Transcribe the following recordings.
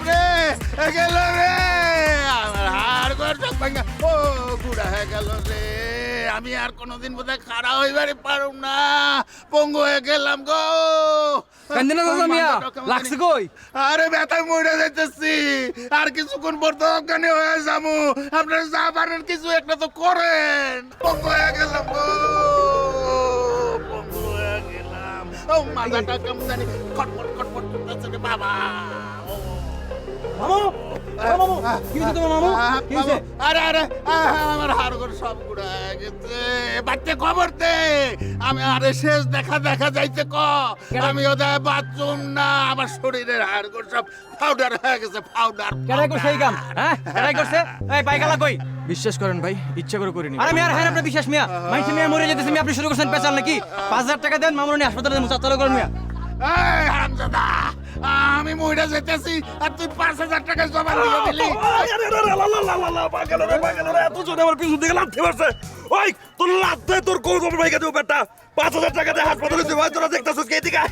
গেলাম রে গেলাম রে আমার হাড় ঘর সব ভাঙা ও গুড়া হয়ে গেল রে আমি আর কোনোদিন বোধহয় খাড়া হইবারে পারুম না পঙ্গু হয়ে গেলাম গো কান্দিনা চাচা মিয়া লাগছে কই আরে ব্যথায় মরে যাইতেছি আর কিছুক্ষণ পর তো অজ্ঞানী হয়ে যাবো আপনারা যা পারেন কিছু একটা তো করেন পঙ্গু হয়ে গেলাম গো পঙ্গু হয়ে গেলাম ও মাথাটা কেমন জানি খটপট খটপট করতেছে রে বাবা মামু মামু কি হইছে তোমার মামু কি হইছে আরে আরে আমার হাড়গোড় সব গুড়া হয়ে গেছে বাচ্চা খবর দে আমি আরে শেষ দেখা যাইছে ক আমি ওদের বাথরুম না আমার শরীরের হাড়গোড় সব পাউডার হয়ে গেছে পাউডার কেডাই করছে এই কাম হ্যাঁ কেডাই করছে এই পাইগালা কই বিশ্বাস করেন ভাই ইচ্ছা করে করিনি আরে মিয়া হ্যাঁ আপনি বিশ্বাস মিয়া মাইছে মিয়া মরে যেতেছে মিয়া আপনি শুরু করছেন পেছাল নাকি 5000 টাকা দেন মামুনি হাসপাতালে চালু করেন মিয়া এই হারামজাদা আমি মইরা যেতেছি আর তুই 5000 টাকা জমা দিয়ে দিলি এত জোরে আমার পিছু দিকে লাথি মারছে ওই তোর লাথে তোর কোন খবর ভাই দেবো বেটা 5000 টাকা দিয়ে হাসপাতালে তুই তোরা দেখতেছিস কে দিকে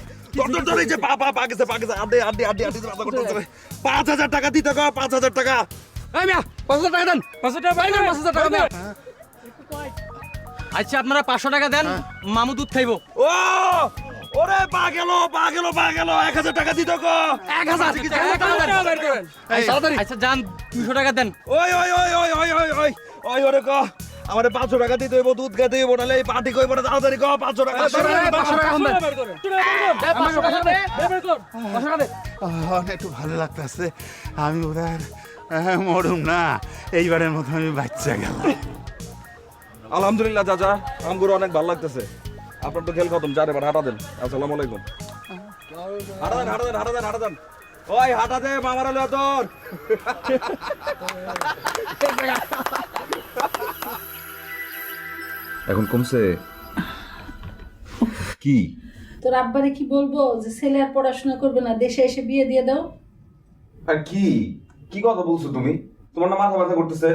তোর এই যে পা গেছে আড্ডি 5000 টাকা দিতে গো 5000 টাকা এই মিয়া 5000 টাকা দেন 5000 টাকা পাই না 5000 টাকা দেন আচ্ছা আপনারা 500 টাকা দেন মামু দুধ খাইবো ও ওরে পা গেল 1000 টাকা দিতে গো 1000 টাকা বের করেন আচ্ছা যান 200 টাকা দেন ওই ওরে ক আমারে 500 টাকা দিতে হইব দুধ খেতে হইব নালে এই পার্টি কইব না তাড়াতাড়ি ক 500 টাকা 500 টাকা বের করেন একটু ভালো লাগতেছে আমি ওদের মরুম না এইবারের মতো আমি বাচ্চা গেলাম আলহামদুলিল্লাহ চাচা আমগুলো অনেক ভালো লাগতেছে আপনার তো খেল খতম যার এবার হাঁটা দেন আসসালামু আলাইকুম হাঁটা দেন ওই হাঁটা দে মামার আলো তোর এখন কমছে কি তোর আব্বারে কি বলবো যে ছেলে আর পড়াশোনা করবে না দেশে এসে বিয়ে দিয়ে দাও আর কি কথা বলছো তুমি তোমার না মাথা ব্যথা করতেছে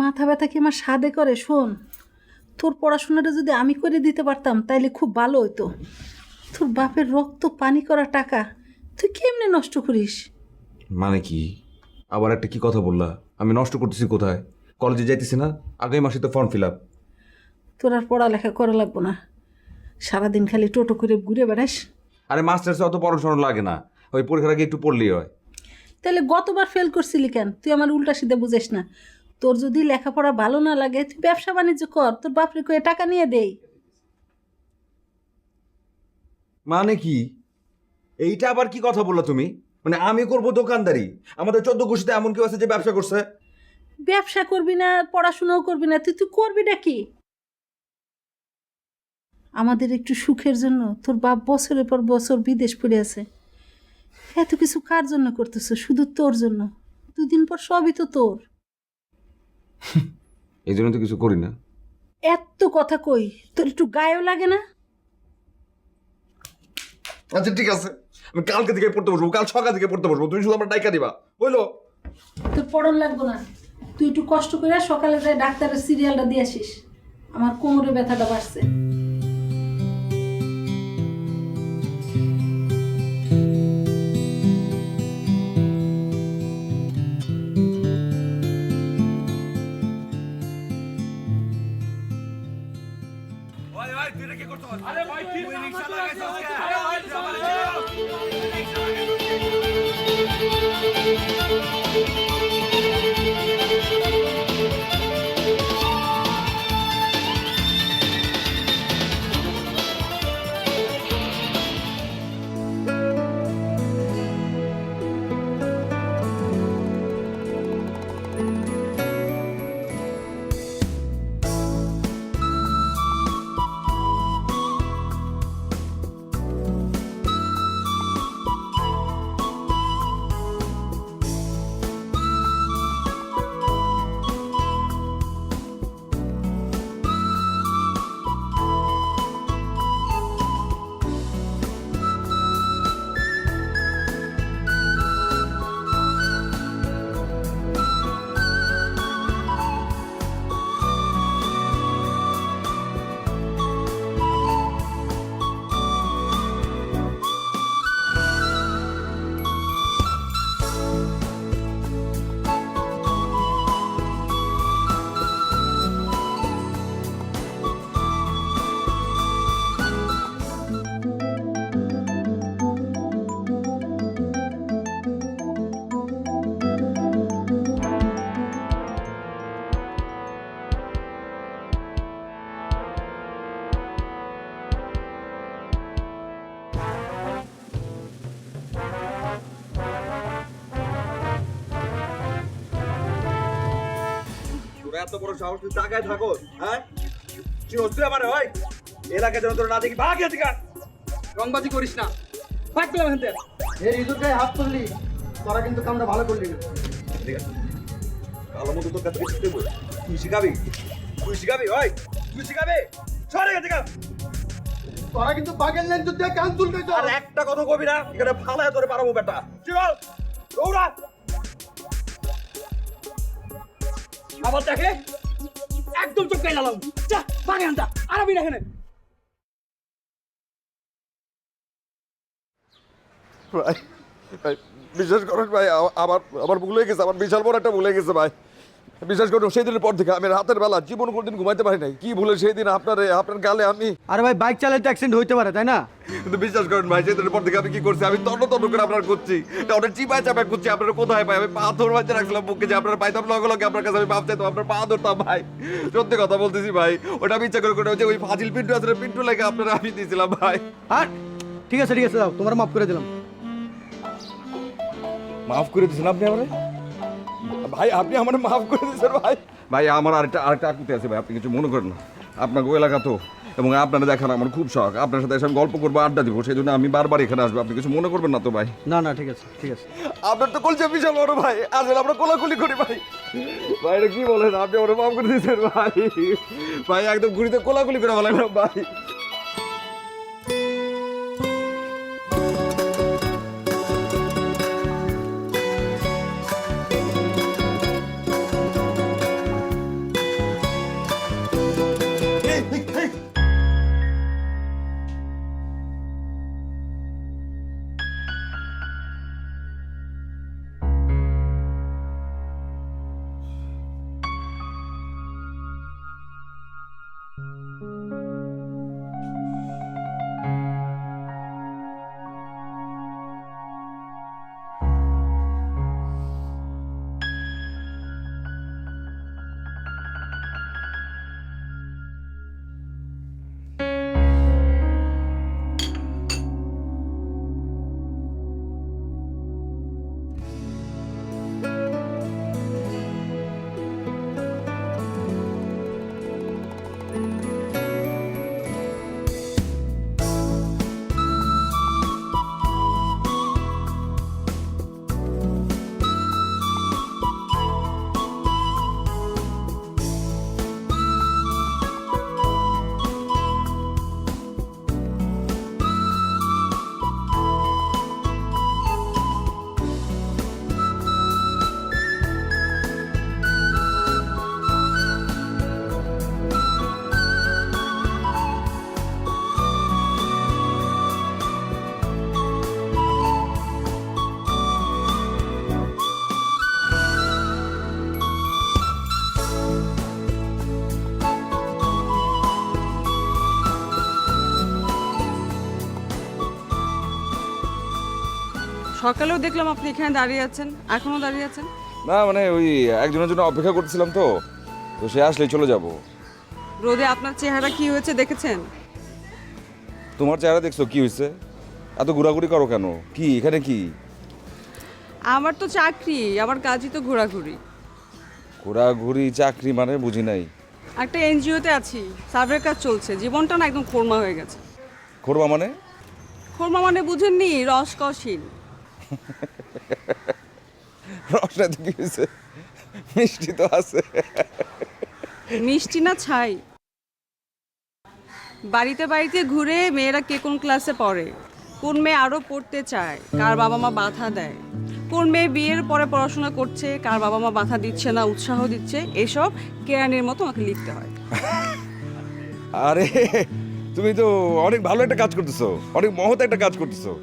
মাথা ব্যথা কি আমার সাদে করে শোন তোর পড়াশোনাটা যদি আমি করে দিতে পারতাম তাইলে খুব ভালো হতো তোর বাপের রক্ত পানি করা টাকা তুই কেমনে নষ্ট করিস মানে কি আবার একটা কি কথা বললা আমি নষ্ট করতেছি কোথায় কলেজে যাইতেছি না আগামী মাসে তো ফর্ম ফিল আপ তোর আর পড়ালেখা করা লাগবো না সারাদিন খালি টোটো করে ঘুরে বেড়াস আরে মাস্টার্সে অত পড়াশোনা লাগে না ওই পরীক্ষার আগে একটু পড়লেই হয় তাহলে গতবার ফেল করছিলি কেন তুই আমার উল্টা সিধা বুঝিস না তোর যদি লেখাপড়া ভালো না লাগে তুই ব্যবসা বাণিজ্য কর তোর বাপরে কয়ে টাকা নিয়ে দেই মানে কি এইটা আবার কি কথা বললা তুমি মানে আমি করব দোকানদারি আমাদের 14 গোষ্ঠীতে এমন কেউ আছে যে ব্যবসা করছে ব্যবসা করবি না পড়াশোনাও করবি না তুই করবি নাকি আমাদের একটু সুখের জন্য তোর বাপ বছরের পর বছর বিদেশ পড়ে আছে এত কিছু কার জন্য করতেছ শুধু তোর জন্য দুদিন পর সবই তো তোর এই জন্য তো কিছু করি না এত কথা কই তোর একটু গায়েও লাগে না আচ্ছা ঠিক আছে আমি কালকে থেকে পড়তে বসবো কাল সকাল থেকে পড়তে বসবো তুমি শুধু আমার ডাইকা দিবা বললো তোর পড়ন লাগবো না তুই একটু কষ্ট করে সকালে যাই ডাক্তারের সিরিয়ালটা দিয়ে আসিস আমার কোমরে ব্যথাটা বাড়ছে এত বড় সাহস তুই টাকায় থাকো, হ্যাঁ? কি হচ্ছে আমার ওই এলাকায় যেন তোর না দেখি, ভাগ এদিকে। রংবাজি করিস না, ভাগ দিলাম এখান থেকে। এই রিজুর গায়ে হাত তুললি, তোরা কিন্তু কামটা ভালো করলি না। ঠিক আছে, কালো মতো তোর কাছে কিছু দেবো, তুই শিখাবি, তুই শিখাবি, ওই তুই শিখাবি, সরে এদিকে। তোরা কিন্তু বাগের লেন যুদ্ধে কান তুলবে তো। আর একটা কথা কবি না, এখানে ফালায় তোরে পারাবো বেটা। চল দৌড়া। আবার দেখে একদম চোখ গায়ে লালাম। যা বাগে আনতা, আরামি না এখানে। ভাই ভাই বিশ্বাস করুন ভাই, আমার আমার ভুল হয়ে গেছে, আমার বিশাল বড় একটা ভুল হয়ে গেছে ভাই। বিশ্বাস করুন, সেই দিনের পর থেকে আমি রাতের বেলা জীবন কোনদিন ঘুমাইতে পারি নাই। কি ভুলে সেই দিন আপনার গালে আমি, আরে ভাই বাইক চালাতে অ্যাক্সিডেন্ট হইতে পারে, তাই না? কিন্তু বিশ্বাস করেন ভাই, সেই দিনের পর থেকে আমি কি করছি, আমি তন্ন তন্ন করে আপনার করছি, ওটা চিপায় চাপায় করছি। আপনারা কোথায় ভাই? আমি পাথর বাজে রাখছিলাম বুকে, যে আপনার পাইতাম লগে লগে আপনার কাছে আমি মাপ চাইতাম, আপনার পা ধরতাম ভাই। সত্যি কথা বলতেছি ভাই, ওটা আমি ইচ্ছা করে করে ওই ফাজিল পিন্টু আছে, পিন্টু লাগে আপনারা আমি দিয়েছিলাম ভাই। আর ঠিক আছে দাও, তোমার মাফ করে দিলাম। মাফ করে দিয়েছেন আপনি আমারে ভাই? আপনি আমার মাফ করে দিয়েছেন ভাই? ভাই আমার আরেকটা আকুতি আছে ভাই, আপনি কিছু মনে করেন না। আপনার এলাকা তো, এবং আপনারা দেখান আমার খুব শখ, আপনার সাথে এসে আমি গল্প করবো, আড্ডা দিব, সেই জন্য আমি বারবার এখানে আসবো। আপনি কিছু মনে করবেন না তো ভাই? না না ঠিক আছে ঠিক আছে। আপনার তো কলচে বিশাল বড় ভাই, আসলে আমরা কোলাকুলি করি ভাই। ভাই এটা কি বলেন, আপনি আমার মাফ করে দিয়েছেন ভাই? ভাই একদম ঘুরিতে কোলাকুলি করে বলেন ভাই। সকালেও দেখলাম আপনি এখানে দাঁড়িয়ে আছেন, এখনো দাঁড়িয়ে আছেন। না মানে ওই একজনের জন্য অপেক্ষা করতেছিলাম, তো তো সে আসলেই চলে যাব। রোদে আপনার চেহারা কি হয়েছে দেখেছেন? তোমার চেহারা দেখছো কি হয়েছে? এত ঘোরাঘুরি করো কেন? কি এখানে কি? আমার তো চাকরি, আমার কাজই তো ঘোরাঘুরি। ঘোরাঘুরি চাকরি মানে বুঝি নাই। একটা এনজিওতে আছি, সার্ভের কাজ চলছে, জীবনটা না একদম খোরমা হয়ে গেছে। করবা মানে? খোরমা মানে বুঝেননি? রসকসহীন। রসটা তো কি হয়েছে? মিষ্টি তো আছে। মিষ্টি না ছাই। বাড়িতে বাড়িতে ঘুরে মেয়েরা কে কোন ক্লাসে পড়ে, কোন মেয়ে আরও পড়তে চায়, কার বাবা মা বাধা দেয়, কোন মেয়ে বিয়ের পরে পড়াশোনা করছে, কার বাবা মা বাধা দিচ্ছে না উৎসাহ দিচ্ছে, এসব কেরানির মতো আমাকে লিখতে হয়। আরে তুমি তো অনেক ভালো একটা কাজ করতেছো, অনেক মহৎ একটা কাজ করতেছো।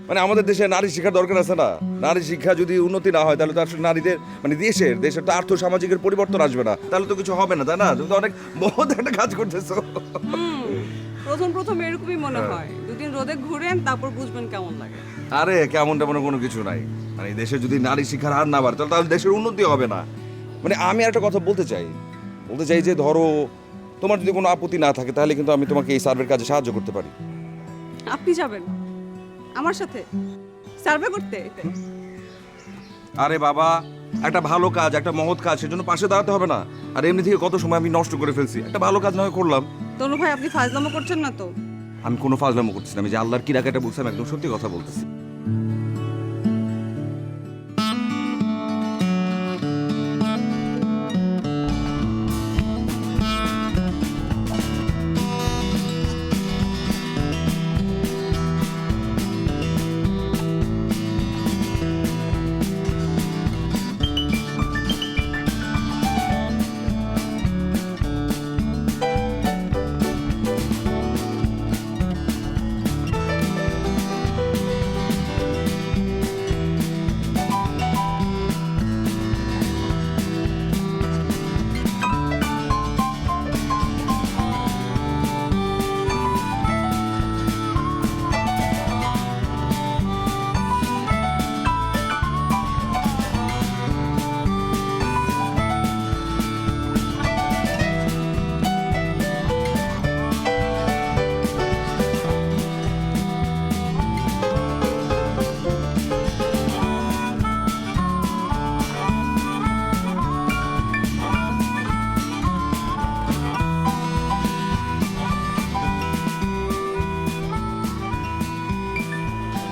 মানে আমাদের দেশে নারী শিক্ষার দরকার আছে না? নারী শিক্ষা যদি উন্নতি না হয় তাহলে তো আসলে নারীদের মানে দেশের তো আর্থ সামাজিকের পরিবর্তন আসবে না, তাহলে তো কিছু হবে না, তাই না? তুমি তো অনেক মহৎ একটা কাজ করতেছো। প্রথম প্রথম এরকমই মনে হয়, দুদিন রোদে ঘুরেন তারপর বুঝবেন কেমন লাগে। আরে কেমন তেমন কোনো কিছু নাই। মানে দেশে যদি নারী শিক্ষার হার না বাড়ে তাহলে দেশের উন্নতি হবে না। মানে আমি একটা কথা বলতে চাই যে ধরো তোমার যদি কোনো আপত্তি না থাকে তাহলে কিন্তু আমি তোমাকে এই সার্ভের কাজে সাহায্য করতে পারি। আপনি যাবেন আমার সাথে সার্ভে করতে? আরে বাবা, একটা ভালো কাজ, একটা মহৎ কাজ, সেজন্য পাশে দাঁড়াতে হবে না? আর এমনি থেকে কত সময় আমি নষ্ট করে ফেলছি, একটা ভালো কাজ না হয় করলাম। তনু ভাই আপনি ফাজলামো করছেন না তো? আমি কোনো ফাজলামো করতেছি না, আমি যে আল্লাহর কিরাকাটা বলছিলাম একদম সত্যি কথা বলতেছি।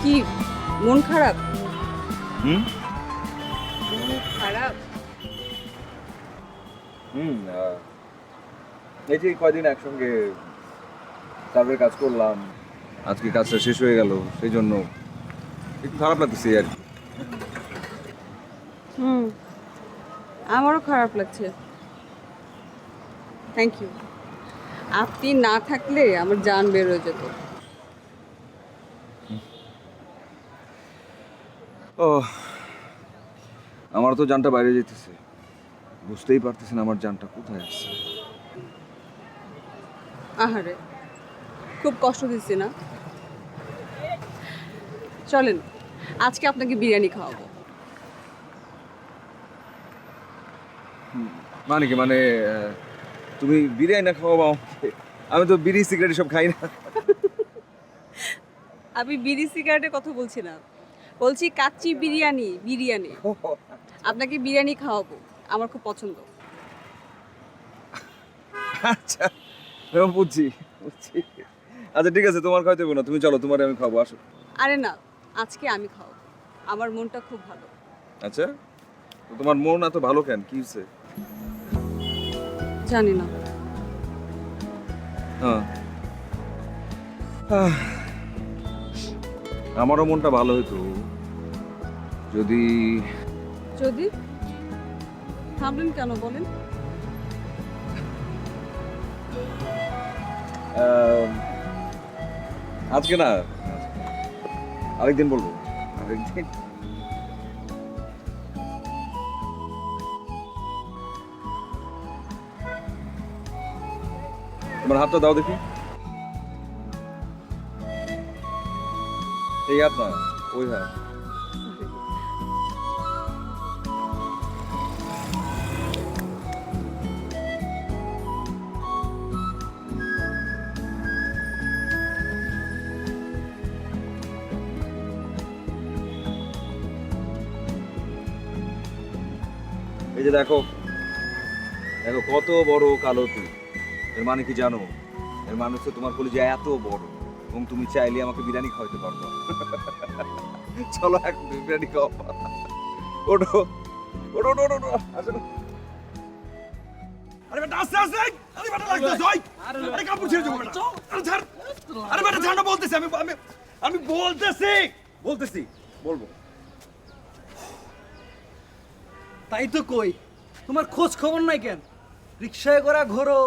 কি মন খারাপ? হুম মন খারাপ? এই যে কয়দিন একসঙ্গে সার্ভের কাজ করলাম, আজকে কাজটা শেষ হয়ে গেল, সেই জন্য একটু খারাপ লাগতেছে আর কি। আমারও খারাপ লাগছে। Thank you. আপনি না থাকলে আমার জান বের হয়ে যেত। ও, আমার তো জানটা বাইরে যেতেছে, বুঝতেই পারতেছি না আমার জানটা কোথায় আছে। আহারে, খুব কষ্ট দিচ্ছি না? চলেন আজকে আপনাকে বিরিয়ানি খাওয়াবো। মানে কি, মানে তুমি বিরিয়ানি না খাওয়াবো আমাকে? আমি তো বিড়ি সিগারেট সব খাই না। আমি বিড়ি সিগারেটের কথা বলছি না, বলছি কাচ্চি বিরিয়ানি। বিরিয়ানি আপনাকে বিরিয়ানি খাওয়াবো, আমার খুব পছন্দ। আচ্ছা বুঝছি বুঝছি। আচ্ছা ঠিক আছে, তোমার খাইতে হবে না, তুমি চলো, তোমার আমি খাবো, আসো। আরে না, আজকে আমি খাওয়াবো, আমার মনটা খুব ভালো। আচ্ছা, তো তোমার মন এত ভালো কেন, কি হয়েছে? জানি না। হ্যাঁ, আমারও মনটা ভালো হতো যদি যদি থামলেন কেন বলেন? আজকে না, আরেকদিন বলবো, আরেকদিন। তোমার হাতটা দাও দেখি। এই হাত না, ওই হাত। এই যে দেখো, দেখো কত বড় কালো তুই। এর মানে কি জানো? এর মানে হচ্ছে তোমার কলিজা এত বড় এবং তুমি চাইলে আমাকে বিরিয়ানি খাওয়াতে পারবো। চলো এক বিরিয়ানি খাও। ওঠো ওঠো ওঠো ওঠো, আসো। আরে বেটা আস্তে আস্তে, আরে বেটা লাগতেছে ওই, আরে কাপড় ছেড়ে যাবো বেটা, আরে ছাড়, আরে বেটা ছাড় না, বলতেছি আমি আমি আমি বলতেছি বলবো। তাই তো কই, তোমার খোঁজ খবর নাই কেন? রিক্সায় করা ঘোরো,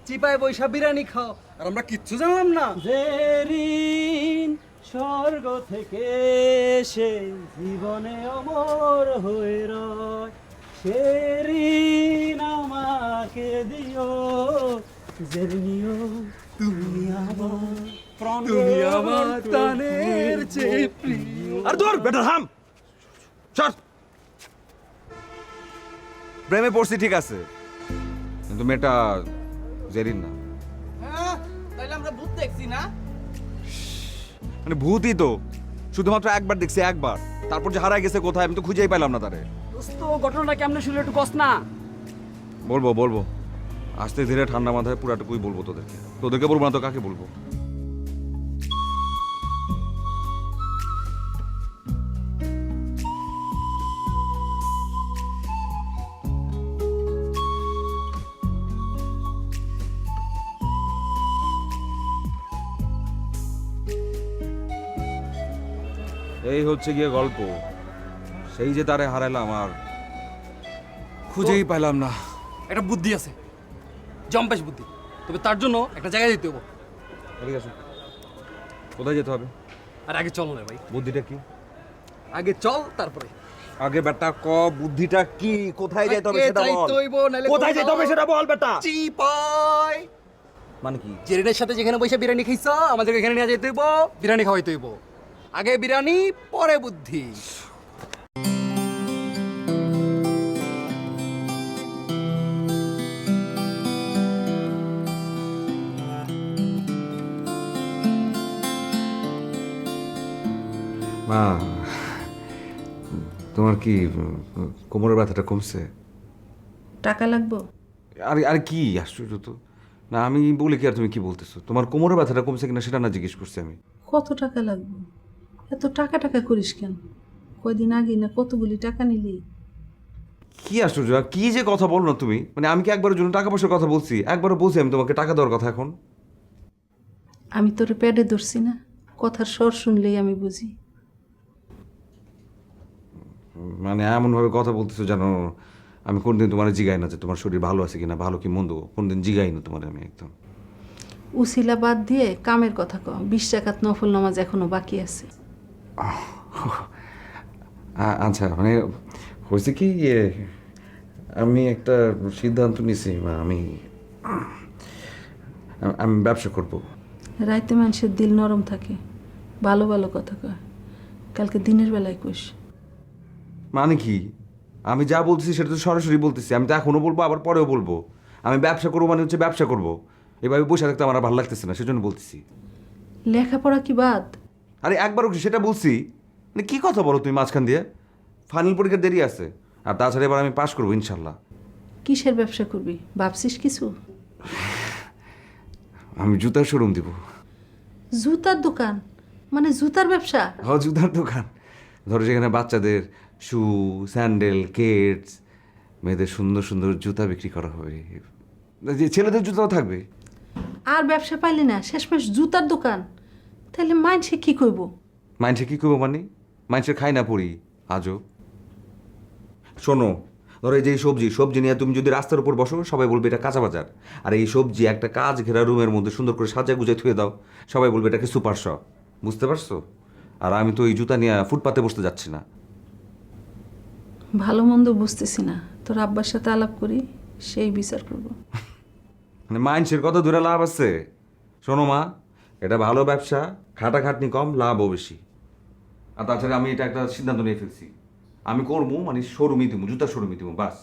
চিপায় বৈশা বিরিয়ানি খাও, আর আমরা কিচ্ছু জানলাম না। জেরিন স্বর্গ থেকে সে জীবনে অমর হয়ে রয়, সেরিন আমাকে দিও, জেরিনিও তুমি আমার প্রাণ, তুমি আমার প্রাণের চেয়ে প্রিয়। আরে ধর বেটা থাম, ছাড়। প্রেমে পড়ছি ঠিক আছে, কিন্তু মেয়েটা জেরিন না। তাইলে আমরা ভূত দেখছি না? মানে ভূতই তো, শুধুমাত্র একবার দেখছি, একবার। তারপর যে হারায় গেছে কোথায় আমি তো খুঁজেই পেলাম না তারে। দোস্ত ঘটনাটা কেমনে শুনলে একটু কস না। বলবো বলবো, আস্তে ধীরে ঠান্ডা মাথায় পুরাটুকুই বলবো তোদেরকে। তোদেরকে বলবো না তো কাকে বলবো? এই হচ্ছে গিয়ে গল্প। সেই যে তারে হারাইলাম আর খুঁজেই পাইলাম না। একটা বুদ্ধি আছে, জম্পেশ বুদ্ধি, তবে তার জন্য একটা জায়গায় যেতে হবো। ঠিক আছে, কোথায় যেতে হবে? আর আগে চল না ভাই, বুদ্ধিটা কি? আগে চল তারপরে। আগে বেটা ক, বুদ্ধিটা কি? কোথায় যেতে হবে সেটা আগে বল। যাইতে হইবো, নাইলে কোথায় যেতে হবে সেটা বল বেটা। চিপাই মানে কি? জেরিনের সাথে যেখানে বসে বিরিয়ানি খাইছ, আমাদের এখানে নিয়ে যেতে হইব, বিরিয়ানি খাওয়াইতে হইব। আগে বিরিয়ানি, পরে বুদ্ধি। মা, তোমার কি কোমরের ব্যথাটা কমছে? টাকা লাগবো? আরে আরে কি আশ্চর্য তো! না আমি বলি কি আর তুমি কি বলতেছো? তোমার কোমরের ব্যথাটা কমছে কিনা সেটা না জিজ্ঞেস করছি আমি। কত টাকা লাগবে? এত টাকা টাকা করিস কেন? কয়দিন আগে না কতগুলি টাকা নিলি। কি আশ্চর্য, কি যে কথা বলো না তুমি! মানে আমি কি একবারের জন্য টাকা পয়সার কথা বলছি? একবারও বলছি আমি তোমাকে টাকা দেওয়ার কথা এখন? আমি তোরে প্যাডে ধরছি না, কথার স্বর শুনলেই আমি বুঝি। মানে এমনভাবে কথা বলতেছো জানো, আমি কোনদিন তোমার জিগাই না যে তোমার শরীর ভালো আছে কিনা, ভালো কি মন্দ, কোনদিন জিগাই না তোমার আমি একদম। উসিলা বাদ দিয়ে কামের কথা কও। 20 রাকাত নফল নামাজ এখনো বাকি আছে। আচ্ছা, মানে হয়েছে কি, আমি একটা সিদ্ধান্ত নিছি, আমি আমি ব্যবসা করব। রাইতে মানুষের দিল নরম থাকে, ভালো ভালো কথা কয়। কালকে দিনের বেলায় কইস। মানে কি? আমি যা বলতেছি সেটা তো সরাসরি বলতেছি। আমি তো এখনও বলবো, আবার পরেও বলবো। আমি ব্যবসা করবো মানে হচ্ছে ব্যবসা করবো। এভাবে বসে থাকতে আমার আর ভালো লাগতেছে না, সেজন্য বলতেছি। লেখাপড়া কি বাদ? আরে একবারও সেটা বলছি। মানে কি কথা বলো তুমি মাঝখান দিয়ে? ফাইনাল পরীক্ষার দেরি আছে, আর তাছাড়া এবার আমি পাশ করবো ইনশাল্লাহ। কিসের ব্যবসা করবি ভাবছিস কিছু? আমি জুতার শোরুম দিব। জুতার দোকান? মানে জুতার ব্যবসা? জুতার দোকান। ধরো যেখানে বাচ্চাদের শু, স্যান্ডেল, কেটস, মেয়েদের সুন্দর সুন্দর জুতা বিক্রি করা হবে, যে ছেলেদের জুতাও থাকবে। আর ব্যবসা পাইলি না, শেষমেশ জুতার দোকান? তাহলে মাইনসে কি কইব? মাইনসে কি করবো মানে? মাইনসের খাই না পড়ি আজও। শোনো, ধরো এই যে সবজি নিয়ে তুমি যদি রাস্তার উপর বসো, সবাই বলবে এটা কাঁচা বাজার। আর এই সবজি একটা কাজ ঘেরা রুমের মধ্যে সুন্দর করে সাজা গুজে থুয়ে দাও, সবাই বলবে এটাকে সুপার শপ। বুঝতে পারছো? আর আমি তো এই জুতা নিয়ে ফুটপাতে বসতে যাচ্ছি না। ভালো মন্দ বুঝতেছি না, তোর আব্বার সাথে আলাপ করি, সেই বিচার করব। মানে মাইনসের কত দূরে লাভ আছে? শোনো মা, এটা ভালো ব্যবসা, খাটাখাটনি কম, লাভও বেশি। আর তাছাড়া আমি এটা একটা সিদ্ধান্ত নিয়ে ফেলছি, আমি করবো মানে শোরুমই দিব, জুতার শোরুমই দিব, বাস।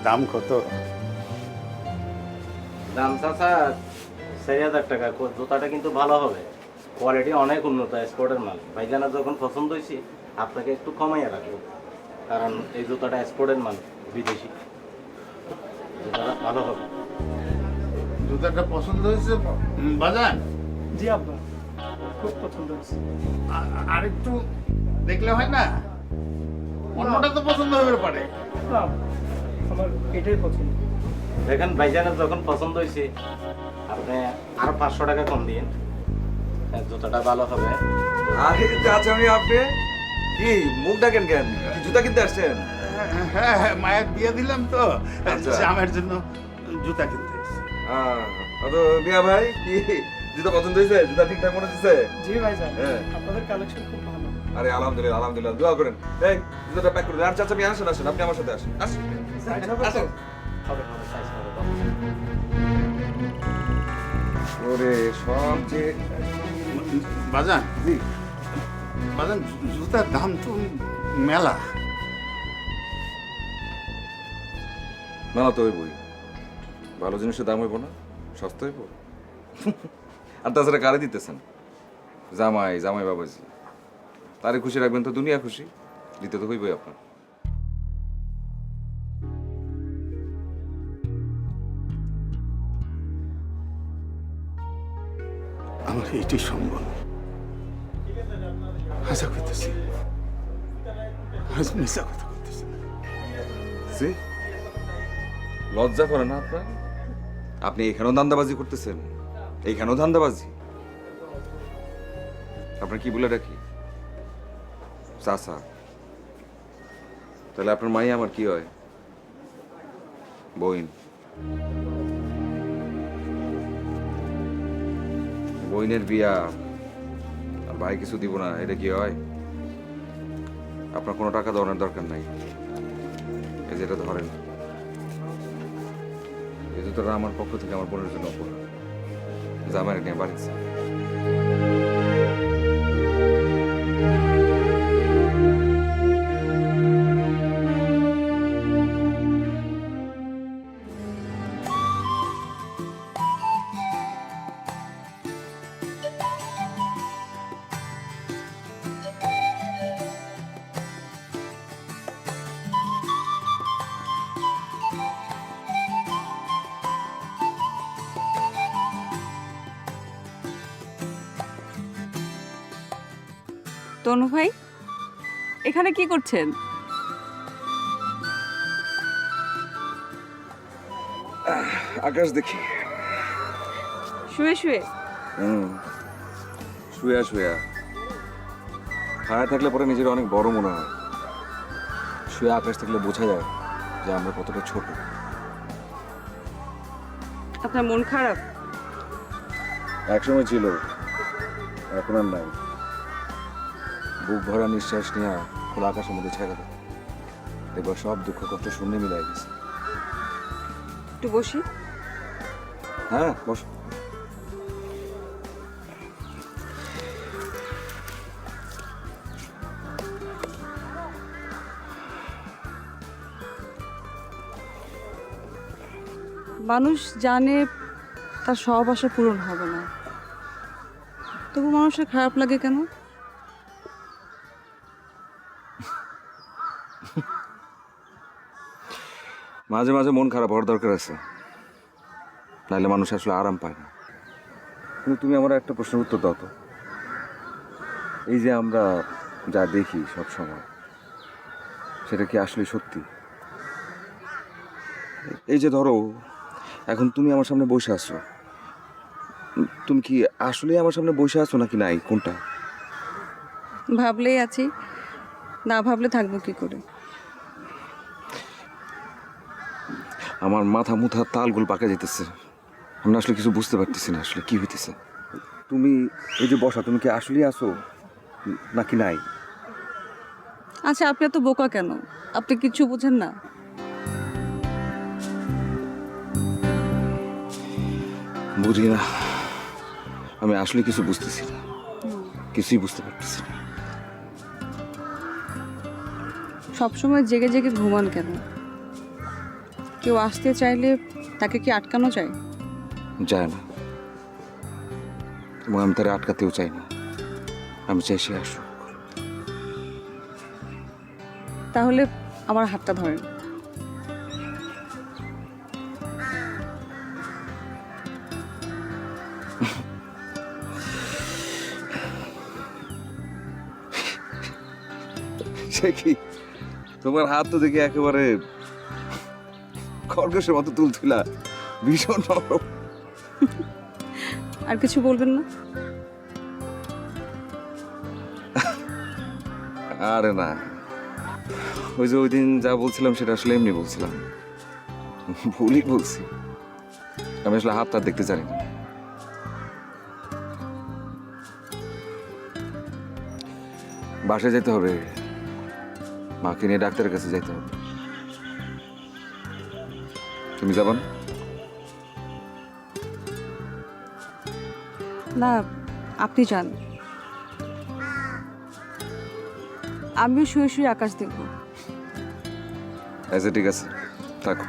দাম কত? দাম চাচা 4,000 টাকা। জুতাটা কিন্তু ভালো হবে, কোয়ালিটি অনেক উন্নত, এক্সপোর্টের মাল। ভাইজানের যখন পছন্দ হয়েছে আপনাকে একটু কমাইয়া রাখবো, কারণ এই জুতাটা এক্সপোর্টের মাল, বিদেশি। জুতাটা ভালো হবে। জুতাটা পছন্দ হয়েছে বাজান? জি আব্বা, খুব পছন্দ হয়েছে। আর একটু দেখলে হয় না? অন্যটা তো পছন্দ হতে পারে। আমার এটাই পছন্দ। দেখেন ভাইজানের যখন পছন্দ হয়েছে আপনি আরো 500 টাকা কম দিন, জুতাটা ভালো হবে। আরে চাচা আমি আপনি কি মুখ ডাকেন কেন? কি জুতা কিনতে আসছেন? হ্যাঁ হ্যাঁ, মায়ের বিয়ে দিলাম তো, আচ্ছা। আমার জন্য জুতা কিনতে এসেছি। তো মিয়া ভাই কি জুতা পছন্দ হয়েছে? জুতা ঠিকঠাক মনে হচ্ছে? জি ভাইজান, হ্যাঁ। আপনাদের কালেকশন খুব ভালো। আরে আলহামদুলিল্লাহ আলহামদুলিল্লাহ, দোয়া করেন। এই জুতাটা প্যাক করে দেন। আর চাচা আমি আসেন আসেন, আপনি আমার সাথে আসেন। আসেন আসেন। হবে হবে, সাইজ হবে। ওরে সবচেয়ে বাজান, জি বাজান জুতার দাম তো মেলা। মেলা তো হইবই, ভালো জিনিসের দাম হইব না? সস্তা হইব। আর তাছাড়া কারে দিতেছেন? জামাই জামাই বাবাজি, তারে খুশি রাখবেন তো দুনিয়া খুশি, দিতে তো হইবই আপনার। আমার এইটাই সম্বল। হাসা করতেছি, মিশা কথা করতেছি। জি, লজ্জা করে না আপনার? আপনি এখানেও ধান্দাবাজি করতেছেন, এইখানেও ধান্দাবাজি। আপনার কি বলে ডাকি? চাচা। তাহলে আপনার মাই আমার কি হয়? বইন। বইনের বিয়া আর ভাই কিছু দিব না, এটা কি হয়? আপনার কোনো টাকা দেওয়ার দরকার নাই, এই যেটা ধরেন, এই জুতোটা আমার পক্ষ থেকে আমার বোনের জন্য উপহার। জামাইয়ের নিয়ে বাড়িতে। তনু ভাই, এখানে কি করছেন? আকাশ দেখি। শুয়ে শুয়ে? শুয়া শুয়া। খায়া থাকলে পরে নিজের অনেক বড় মনে হয়, শুয়ে আকাশ থাকলে বোঝা যায় যে আমরা কতটা ছোট। আপনার মন খারাপ? একসময় ছিল, এখন আর নাই। বুক ভরা নিঃশ্বাস নিয়ে খোলা আকাশের মধ্যে ছেড়ে দেয়, এবার সব দুঃখ কষ্ট শূন্য মিলাই গেছে। একটু বসি। হ্যাঁ বস। মানুষ জানে তার সব আশা পূরণ হবে না, তবু মানুষের খারাপ লাগে কেন? মাঝে মাঝে মন খারাপ হওয়ার দরকার আছে, নাহলে মানুষ আসলে আরাম পায় না। কিন্তু তুমি আমার একটা প্রশ্নের উত্তর দাও তো, এই যে আমরা যা দেখি সব সময়, সেটা কি আসলে সত্যি? এই যে ধরো এখন তুমি আমার সামনে বসে আছো, তুমি কি আসলে আমার সামনে বসে আছো নাকি নাই, কোনটা? ভাবলেই আছি, না ভাবলে থাকবো কি করে? আমার মাথা মুথা তালগুল পাকা যেতেছে, আমি আসলে কিছু বুঝতে পারতেছি না আসলে কি হইতেছে। তুমি এই যে বসা, তুমি কি আসলেই আছো নাকি নাই? আচ্ছা, আপনি এত বোকা কেন? আপনি কিছু বুঝেন না? বুঝি না, আমি আসলে কিছু বুঝতেছি না, কিছুই বুঝতে পারতেছি না। সবসময় জেগে জেগে ঘুমান কেন? কেউ আসতে চাইলে তাকে কি আটকানো যায়? যায় না, এবং আমি তারা আটকাতেও চাই না। আমি চাই সে আসুক। তাহলে আমার হাতটা ধরেন। সে কি, তোমার হাত তো দেখি একেবারে খরগোশের মতো তুলছিলা, ভীষণ নরম। আর কিছু বলবেন না? আরে না, ওই যে ওই দিন যা বলছিলাম সেটা আসলে এমনি বলছিলাম, ভুলই বলছি। আমি আসলে হাত তার দেখতে জানি না। বাসায় যেতে হবে, মাকে নিয়ে ডাক্তারের কাছে যেতে হবে। তুমি যাবা না? না, আপনি যান। আমিও শুয়ে শুয়ে আকাশ দেখব। আচ্ছা ঠিক আছে, থাকো।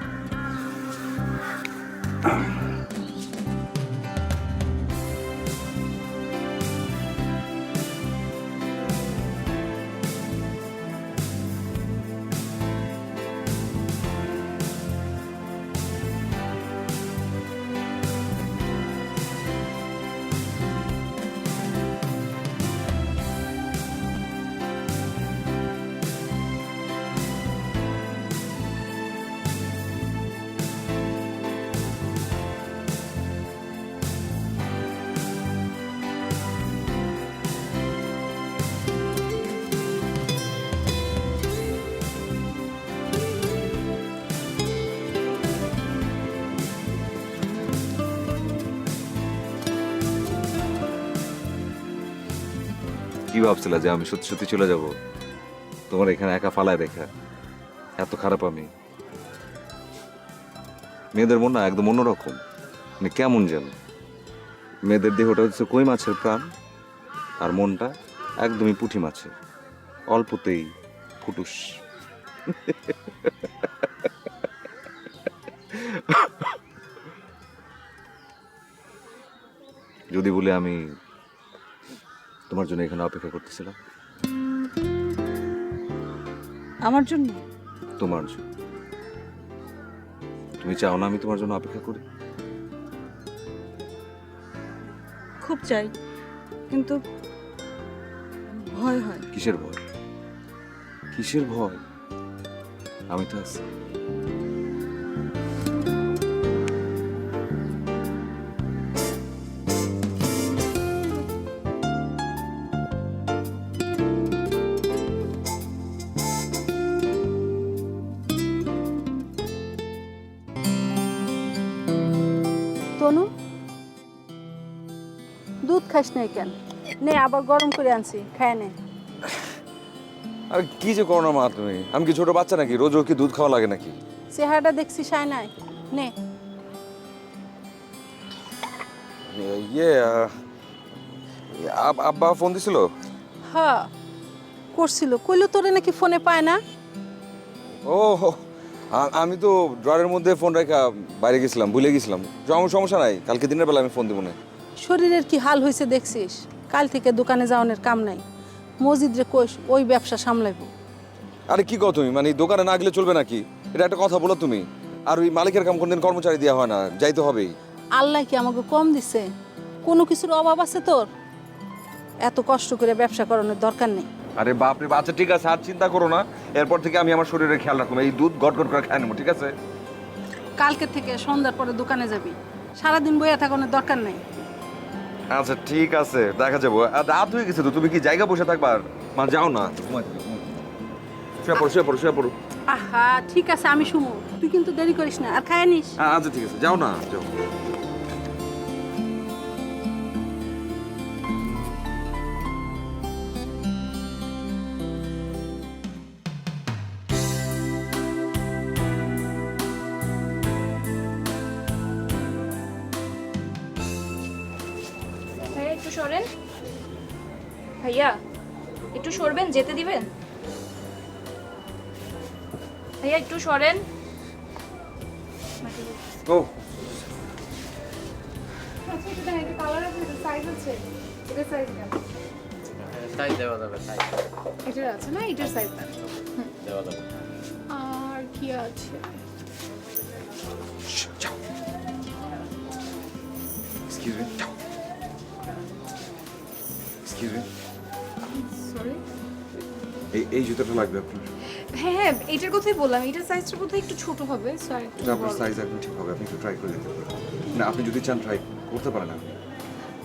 কি ভাবছিলা যে আমি সত্যি সত্যি চলে যাব তোমার এখানে একা ফালায় রেখা? এত খারাপ আমি? মেয়েদের মন না একদম অন্যরকম, মানে কেমন যেন। মেয়েদের দেহটা হচ্ছে কই মাছের প্রাণ, আর মনটা একদমই পুঁটি মাছের, অল্পতেই ফুটুস। যদি বলে আমি তোমার জন্য এখানে অপেক্ষা করতেছিলাম। আমার জন্য? তোমার জন্য। তুমি চাও না আমি তোমার জন্য অপেক্ষা করি? খুব চাই, কিন্তু ভয় হয়। কিসের ভয়? কিসের ভয়? আমি তো আছি। তনু, দুধ খাস নাই কেন? নে, আবার গরম করে আনছি, খায় নে। আরে কি যে করো না মা তুমি, আমি কি ছোট বাচ্চা নাকি? রোজ কি দুধ খাওয়া লাগে নাকি? চেহারাটা দেখছি সায় নাই, নে। ইয়ে আব্বা ফোন দিছিল? হ্যাঁ করছিল, কইলো তোরে নাকি ফোনে পায় না। ও আমি তো ড্রয়ারের মধ্যে ফোন রেখা বাইরে গেছিলাম, ভুলে গেছিলাম। সমস্যা নাই, কালকে দিনের বেলা আমি ফোন দিব না। শরীরের কি হাল হয়েছে দেখছিস? কাল থেকে দোকানে যাওয়ানোর কাম নাই। মসজিদ রে কইস ওই ব্যবসা সামলাইব। আরে কি কও তুমি, মানে দোকানে না গেলে চলবে নাকি? এটা একটা কথা বলো তুমি। আর ওই মালিকের কাম কোনদিন কর্মচারী দেওয়া হয় না, যাইতে হবেই। আল্লাহ কি আমাকে কম দিছে? কোনো কিছুর অভাব আছে তোর? এত কষ্ট করে ব্যবসা করানোর দরকার নেই। আরে বাপরে, আচ্ছা ঠিক আছে, আর চিন্তা করো না। এরপর থেকে আমি আমার শরীরের খেয়াল রাখবো, এই দুধ গট গট করে খাই নেবো, ঠিক আছে? কালকে থেকে সন্ধ্যার পরে দোকানে যাবি, সারাদিন বইয়া থাকানোর দরকার নেই। আচ্ছা ঠিক আছে, দেখা যাবো। আর রাত হয়ে গেছে তো, তুমি কি জায়গা বসে থাকবা? মা যাও না, শুয়ে পড়ো। আহা ঠিক আছে, আমি শুমু, তুই কিন্তু দেরি করিস না, আর খায় নিস। আচ্ছা ঠিক আছে, যাও না, যাও। ভাইয়া একটু সরেন, ভাইয়া একটু সরবেন, যেতে দিবেন? ভাইয়া একটু সরেন। আপনাকে ও আচ্ছা এটা এটা কালার আছে এটা সাইজ আছে এটা সাইজ দেন সাইজ দেওয়া যাবে, সাইজ এটার আছে না এটার সাইজ দেন দেওয়া যাবে। আর কি আছে excuse me excuse me sorry এই জুতোটা লাগবে আপনার। হ্যাঁ হ্যাঁ এটার কথাই বললাম এটার সাইজটা বোধহয় একটু ছোট হবে সরি এটা আপনার সাইজ একদম ঠিক হবে, আপনি একটু ট্রাই করে দেখতে পারেন। না আপনি যদি চান ট্রাই করতে পারেন আপনি।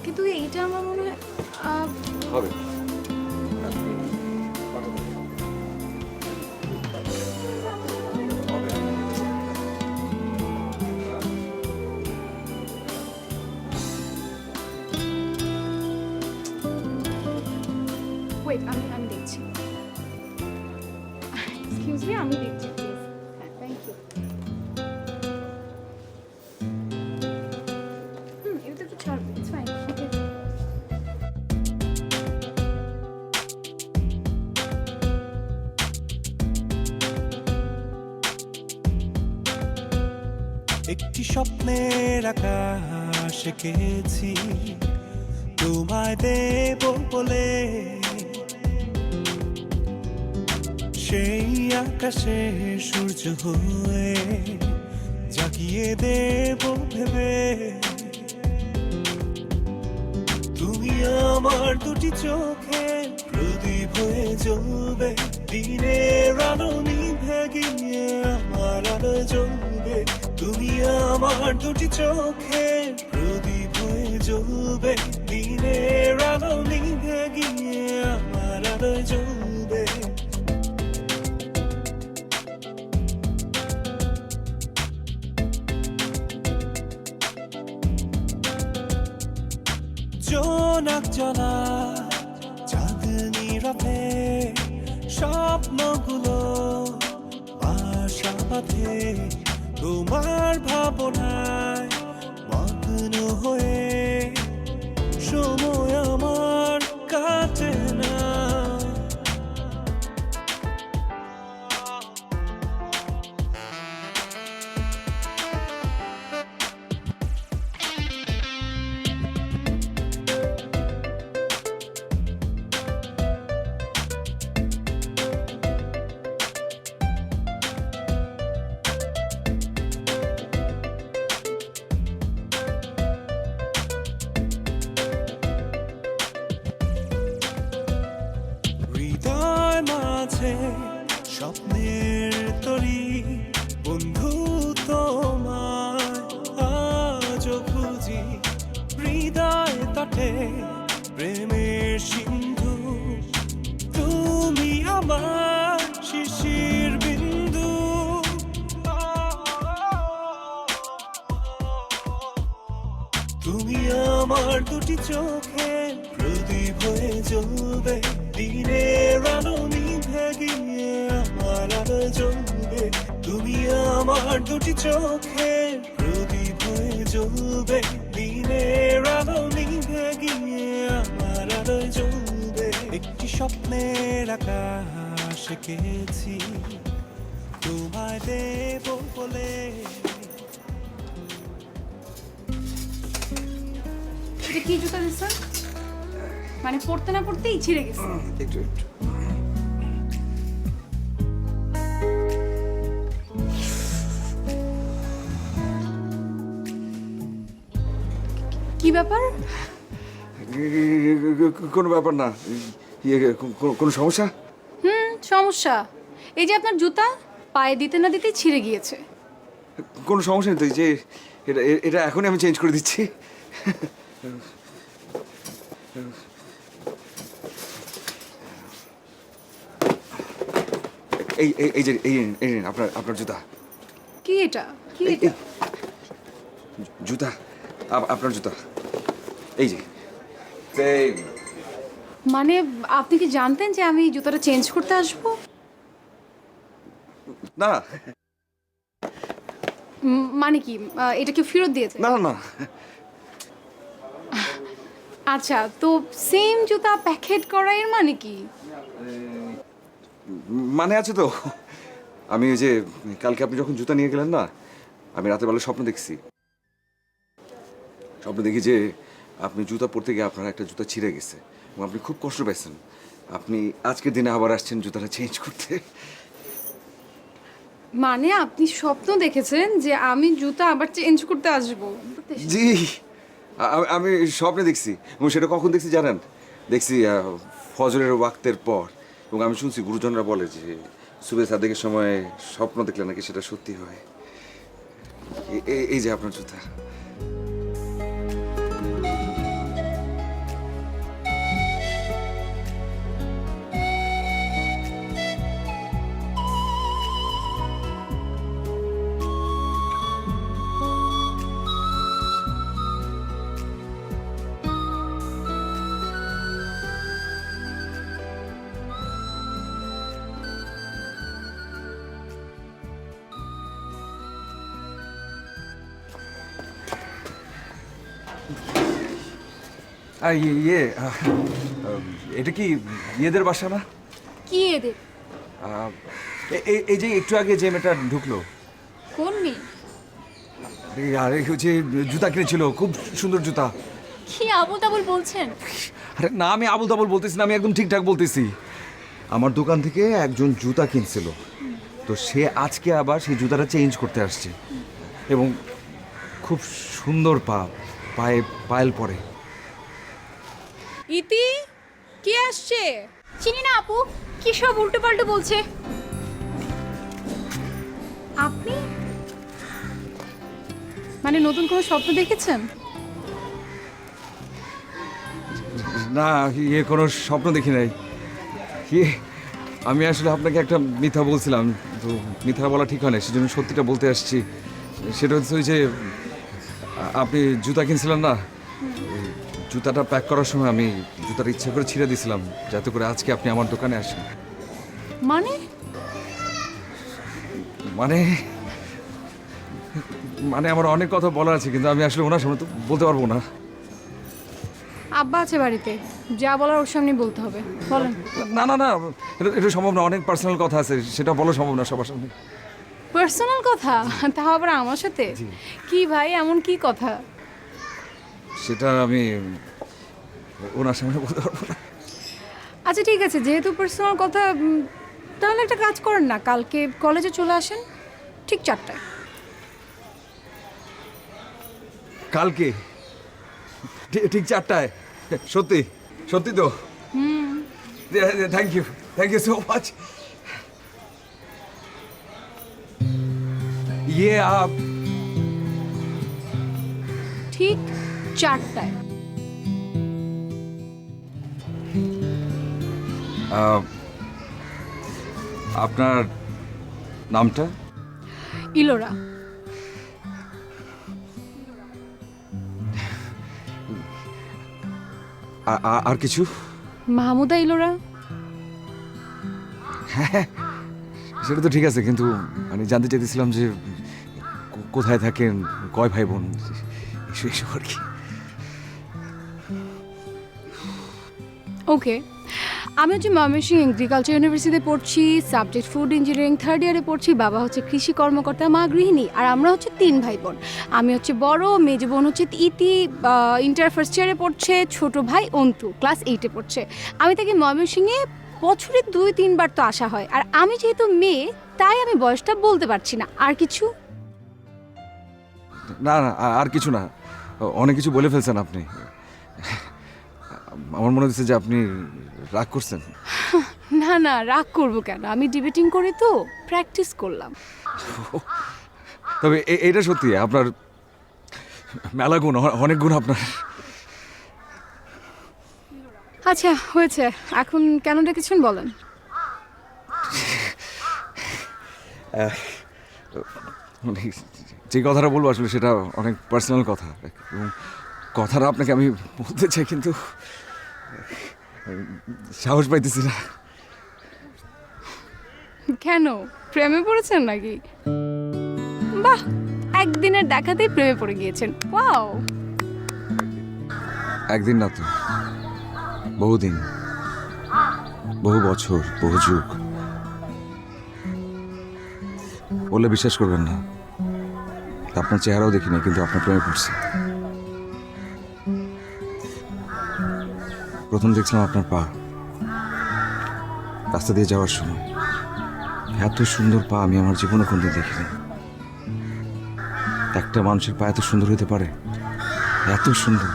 কিন্তু এইটা আমার মনে হয় হবে। ওয়েট আমি দেখছি এক্সকিউজ মি আমি দেখছি প্লিজ হ্যাঁ থ্যাংক ইউ এটা তো একটু ছাড়বে ইটস ফাইন ওকে একটি স্বপ্নের আকাশ এঁকেছি তোমায় দেব বলে, সেই আকাশে সূর্য হয়ে জাগিয়ে দেব ভেবে। তুমি আমার দুটি চোখে প্রদীপ হয়ে জ্বলবে, দিনের আলো নিভে গিয়ে আমার আলো জ্বলবে। তুমি আমার দুটি চোখে প্রদীপ হয়ে জ্বলবে, দিনের আলো নিভে গিয়ে আমার আলো জ্বলবে। জোনাক জ্বলা চাঁদনি রাতে স্বপ্নগুলো বাসা বাঁধে, তোমার ভাবনায় মগ্ন হয়ে সময় আমার কাটে না। হৃদয় মাঝে স্বপ্নের তরি, বন্ধু তোমায় আজও খুঁজি। হৃদয় তটে প্রেমের সিন্ধু, তুমি আমার শিশির বিন্দু। তুমি আমার দুটি চোখে প্রদীপ হয়ে জ্বলবে, দিনের আলো নিভে গিয়ে আমার আলো জ্বলবে। তুমি আমার দুটি চোখে প্রদীপ হয়ে জ্বলবে, দিনের আলো নিভে গিয়ে আমার আলো জ্বলবে। একটি স্বপ্নের আকাশ এঁকেছি তোমায় দেব বলে। এটা কি জুতা দিচ্ছেন? মানে পড়তে না পড়তেই ছিঁড়ে গেছে। একটু কি ব্যাপার? কোনো ব্যাপার না। কোনো সমস্যা? সমস্যা এই যে আপনার জুতা পায়ে দিতে না দিতে ছিঁড়ে গিয়েছে। কোনো সমস্যা নেই তো, এই যে এটা এটা এখনই আমি চেঞ্জ করে দিচ্ছি। এই এই এই যে এই নিন আপনার আপনার জুতা। কি এটা? কি এটা? জুতা আপনার জুতা এই যে। মানে আপনি কি জানতেন যে আমি জুতাটা চেঞ্জ করতে আসবো? না মানে কি এটা কি ফেরত দিয়েছে? না না। আচ্ছা তো সেম জুতা প্যাকেট করা এর মানে কি? মানে আছে তো। আমি ওই যে কালকে আপনি যখন জুতা নিয়ে গেলেন না, আমি রাতের বেলা স্বপ্ন দেখছি যে আপনি জুতা পরতে গিয়ে আপনার একটা জুতা ছিঁড়ে গেছে এবং আপনি খুব কষ্ট পাইছেন। আপনি আজকের দিনে আবার আসছেন জুতাটা চেঞ্জ করতে। মানে আপনি স্বপ্ন দেখেছেন যে আমি জুতা আবার চেঞ্জ করতে আসবো? জি, আমি স্বপ্নে দেখছি এবং সেটা কখন দেখছি জানেন? দেখছি ফজরের ওয়াক্তের পর। এবং আমি শুনছি গুরুজনরা বলে যে সুবে সাদেকের সময় স্বপ্ন দেখলে নাকি সেটা সত্যি হয়। এই যে আপনার জুতা। এটা কি ইয়েদের বাসা না? কি এদের? এই যে একটু আগে যে মেয়েটা ঢুকলো, কোন মেয়ে? আরে হচ্ছে জুতা কিনেছিল, খুব সুন্দর জুতা। কি আবল তাবল বলছেন? আরে না, আমি আবুল তাবুল বলতেছি না, আমি একদম ঠিকঠাক বলতেছি। আমার দোকান থেকে একজন জুতা কিনছিল, তো সে আজকে আবার সেই জুতাটা চেঞ্জ করতে আসছে এবং খুব সুন্দর পায়ে পায়েল পরে। ইতি, কে আসছে? চিনি না আপু, কি সব উল্টো পাল্টো বলছে। আপনি মানে নতুন কোনো স্বপ্ন দেখেছেন? না, কোনো স্বপ্ন দেখি নাই। আমি আসলে আপনাকে একটা মিথ্যা বলছিলাম, তো মিথ্যা বলা ঠিক হয় না, সেজন্য সত্যিটা বলতে আসছি। সেটা হচ্ছে ওই যে আপনি জুতা কিনছিলেন না, জুতাটা প্যাক করার সময় আমি জুতাটা ইচ্ছা করে ছিঁড়ে দিয়েছিলাম যাতে করে আজকে আপনি আমার দোকানে আসেন। মানে মানে মানে আমার অনেক কথা বলার আছে, কিন্তু আমি আসলে ওনার সামনে তো বলতে পারবো না। আব্বা আছে বাড়িতে, যা বলার ওর সামনে বলতে হবে, বলেন। না না না, এটা সম্ভব না, অনেক পার্সোনাল কথা আছে, সেটা বলা সম্ভব না সবার সামনে। পার্সোনাল কথা? তাও আবার আমার সাথে? কি ভাই, এমন কি কথা? সেটা আমি ওনার সামনে বলতে পারবো না। আচ্ছা ঠিক আছে, যেহেতু পার্সোনাল কথা, তাহলে একটা কাজ করেন না, কালকে কলেজে চলে আসেন ঠিক 4টায়। কালকে ঠিক 4টায়? সত্যি সত্যি তো? Thank you so much. ঠিক 4টায়। আপনার নামটা? ইলোরা। আর কিছু? মাহমুদা ইলোরা। হ্যাঁ, সেটা তো ঠিক আছে, কিন্তু আমি জানতে চাইতেছিলাম যে কোথায় থাকেন, কয় ভাই বোন, এসব আর কি। ওকে, আমি হচ্ছে ময়মনসিংহ এগ্রিকালচার ইউনিভার্সিটিতে পড়ছি, সাবজেক্ট ফুড ইঞ্জিনিয়ারিং 3rd ইয়ারে পড়ছি। বাবা হচ্ছে কৃষি কর্মকর্তা, মা গৃহিণী, আর আমরা হচ্ছে 3 ভাই বোন। আমি হচ্ছে বড়, মেজ বোন হচ্ছে ইতি ইন্টার 1st ইয়ারে পড়ছে, ছোট ভাই অন্তু ক্লাস 8-এ পড়ছে। আমি তাকে ময়মনসিংহে বছরে 2-3 বার তো আসা হয়, আর আমি যেহেতু মেয়ে তাই আমি বয়সটা বলতে পারছি না। আর কিছু? না না, আর কিছু না, অনেক কিছু বলে ফেলছেন আপনি। আমার মনে হচ্ছে যে আপনি রাগ করছেন। না না, রাগ করবো কেন, আমি ডিবেটিং করি তো, প্র্যাকটিস করলাম। তবে এটা সত্যি, আপনার মেলা গুণ, অনেক গুণ আপনার। আচ্ছা হয়েছে, এখন কেন ডেকেছেন বলেন। যে কথাটা বলবো আসলে সেটা অনেক পার্সোনাল কথা, এবং কথাটা আপনাকে আমি বলতে চাই, কিন্তু সাহস পাইতেছি না। কেন, প্রেমে পড়েছেন নাকি? বাহ, একদিনের দেখাতেই প্রেমে পড়ে গিয়েছেন, ওয়াও। একদিন না তো, বহুদিন, বহু বছর, বহু যুগ। বললে বিশ্বাস করবেন না, আপনার চেহারাও দেখি না, কিন্তু আপনার প্রেমে পড়ছি। প্রথম দেখছিলাম আপনার পা, রাস্তা দিয়ে যাওয়ার সময়। এত সুন্দর পা আমি আমার জীবনে কোনদিন দেখিনি। একটা মানুষের পা এত সুন্দর হতে পারে, এত সুন্দর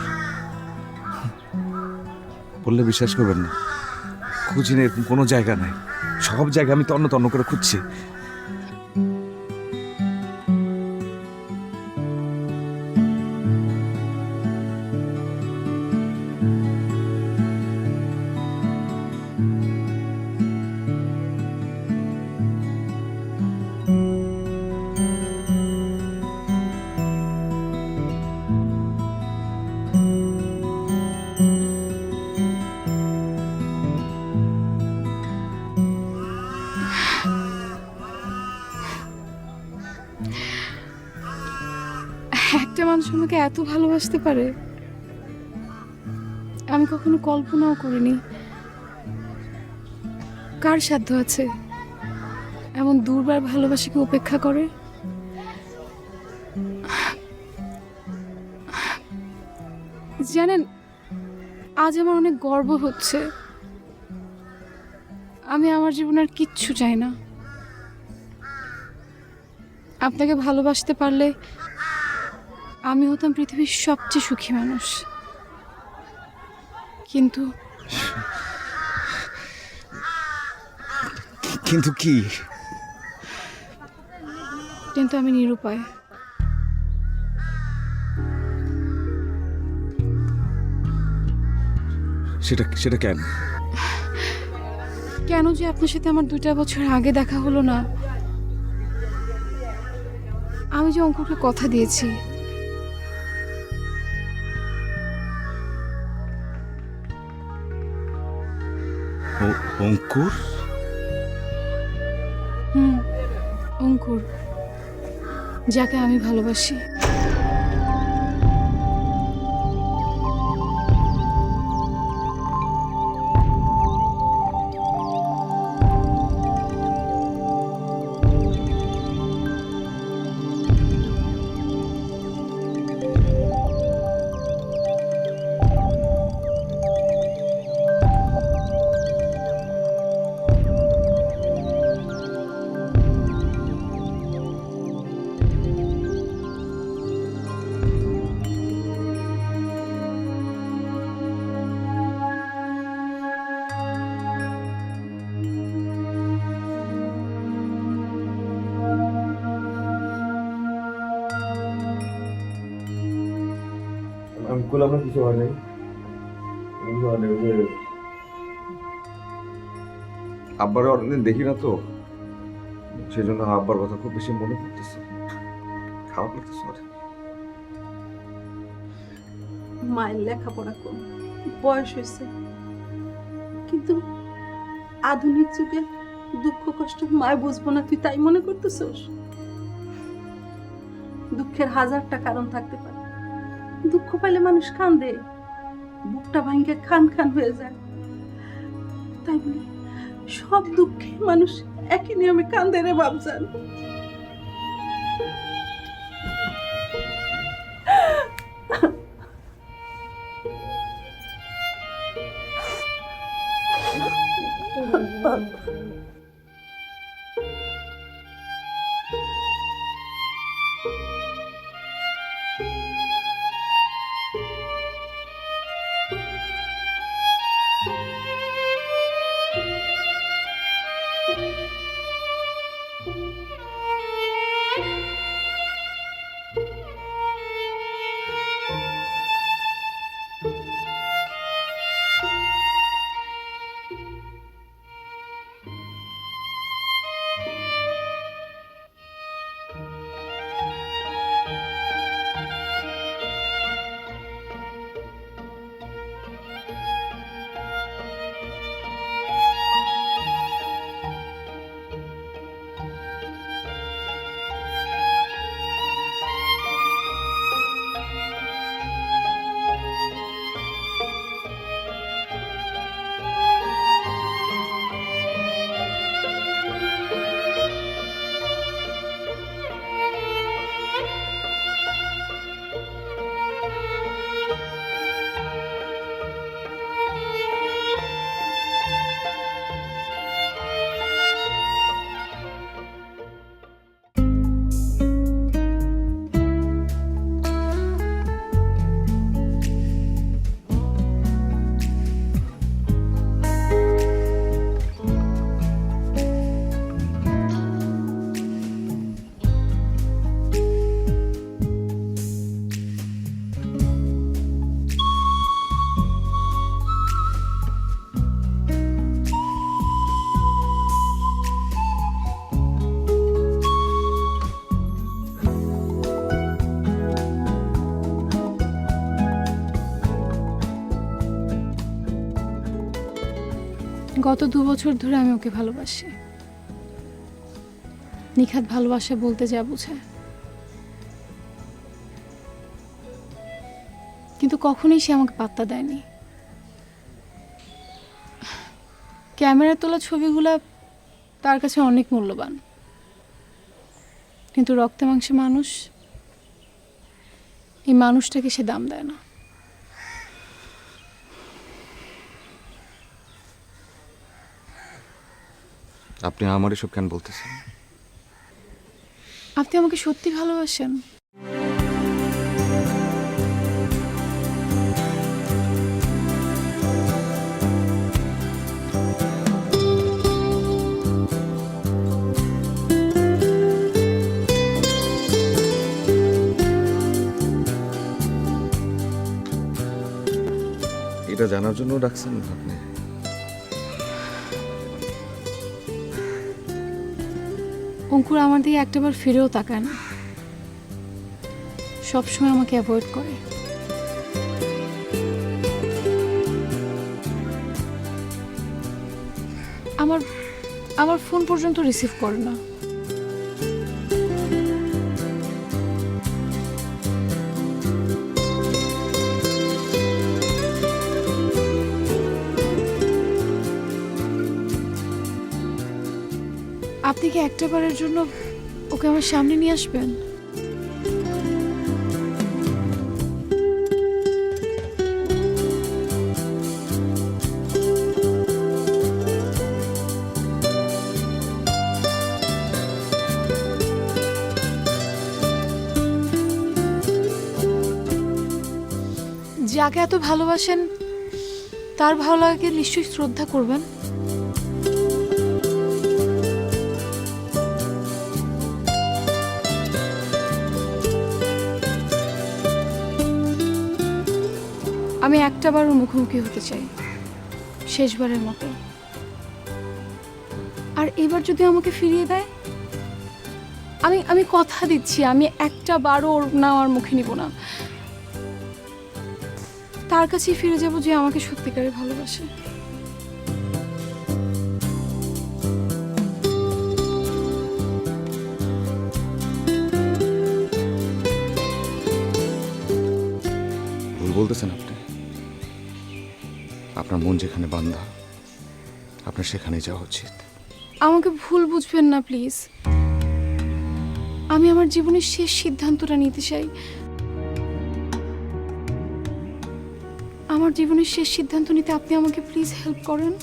বললে বিশ্বাস করবেন না। খুঁজি না, এরকম কোনো জায়গা নাই। সব জায়গা আমি তন্ন তন্ন করে খুঁজছি। একটা মানুষ আমাকে এত ভালোবাসতে পারে আমি কখনো কল্পনাও করিনি। কার সাধ্য আছে এমন দুর্বার ভালোবাসাকে উপেক্ষা করে? জানেন, আজ আমার অনেক গর্ব হচ্ছে। আমি আমার জীবনে আর কিচ্ছু চাই না। আপনাকে ভালোবাসতে পারলে আমি হতাম পৃথিবীর সবচেয়ে সুখী মানুষ। কিন্তু কিন্তু কি? কিন্তু আমি নিরুপায়। সেটা সেটা কেন? কেন যে আপনার সাথে আমার 2টা বছর আগে দেখা হলো না? আমি যে অঙ্কুরকে কথা দিয়েছি, অঙ্কুর? অঙ্কুর, যাকে আমি ভালোবাসি। আমি করলাম না, কিছু হয় নাই। আব্বারে অনেকদিন দেখি না তো, সেজন্য আব্বার কথা খুব বেশি মনে পড়তেছে, খারাপ লাগতেছে। মায়ের লেখাপড়া কম, বয়স হয়েছে, কিন্তু আধুনিক যুগে দুঃখ কষ্ট মায় বুঝবো না তুই তাই মনে করতেছস? দুঃখের 1000টা কারণ থাকতে পারে। দুঃখ পাইলে মানুষ কান্দে, বুকটা ভাঙ্গে খান খান হয়ে যায়। তাই বলি সব দুঃখে মানুষ একই নিয়মে কান্দে রে বাপজান। গত 2 বছর ধরে আমি ওকে ভালোবাসি। নিখাত ভালোবাসা বলতে যা বোঝায়, কিন্তু কখনোই সে আমাকে পাত্তা দেয়নি। ক্যামেরায় তোলা ছবিগুলা তার কাছে অনেক মূল্যবান, কিন্তু রক্তে মাংসে মানুষ, এই মানুষটাকে সে দাম দেয় না। আপনি আমার এসব কেন বলতেছেন? আপনি আমাকে সত্যি ভালোবাসেন? এটা জানার জন্য ডাকছেন আপনি? অঙ্কুর আমার দিকে একটাবার ফিরেও তাকায় না, সবসময় আমাকে অ্যাভয়েড করে। আমার ফোন পর্যন্ত রিসিভ করে না। আপনি কি একটাবারের জন্য ওকে আমার সামনে নিয়ে আসবেন? যাকে এত ভালোবাসেন তার ভালো লাগাকে নিশ্চয়ই শ্রদ্ধা করবেন। আমি একটাবারও মুখোমুখি হতে চাই, শেষবারের মতো। আর এবার যদি আমাকে ফিরিয়ে দেয়, আমি কথা দিচ্ছি আমি একটাবারও ওর নাম আর মুখে নিব না। তার কাছেই ফিরে যাব যে আমাকে সত্যিকারে ভালোবাসে। ভুল বলতেছেন আপনি। আপনার মন যেখানে বান্ধা, আপনার সেখানেই যাওয়া উচিত। আমাকে ভুল বুঝবেন না প্লিজ। আমি আমার জীবনের শেষ সিদ্ধান্তটা নিতে চাই। আমার জীবনের শেষ সিদ্ধান্ত নিতে আপনি আমাকে প্লিজ হেল্প করেন।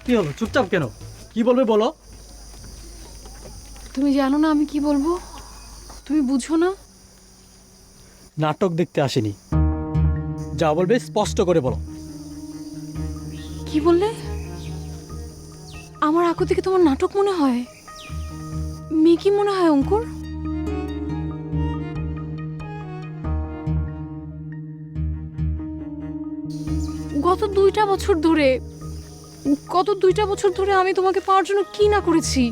কি হলো, চুপচাপ কেন? কি বলবে বলো। তুমি জানো না আমি কি বলবো? তুমি বুঝো না? নাটক দেখতে আসেনি, যা বলবে স্পষ্ট করে বলো। কি বললে? আমার আকু থেকে তোমার নাটক মনে হয়? মেয়ে কি মনে হয় অঙ্কুর? গত 2টা বছর ধরে আমি তোমাকে পাওয়ার জন্য কি না করেছি।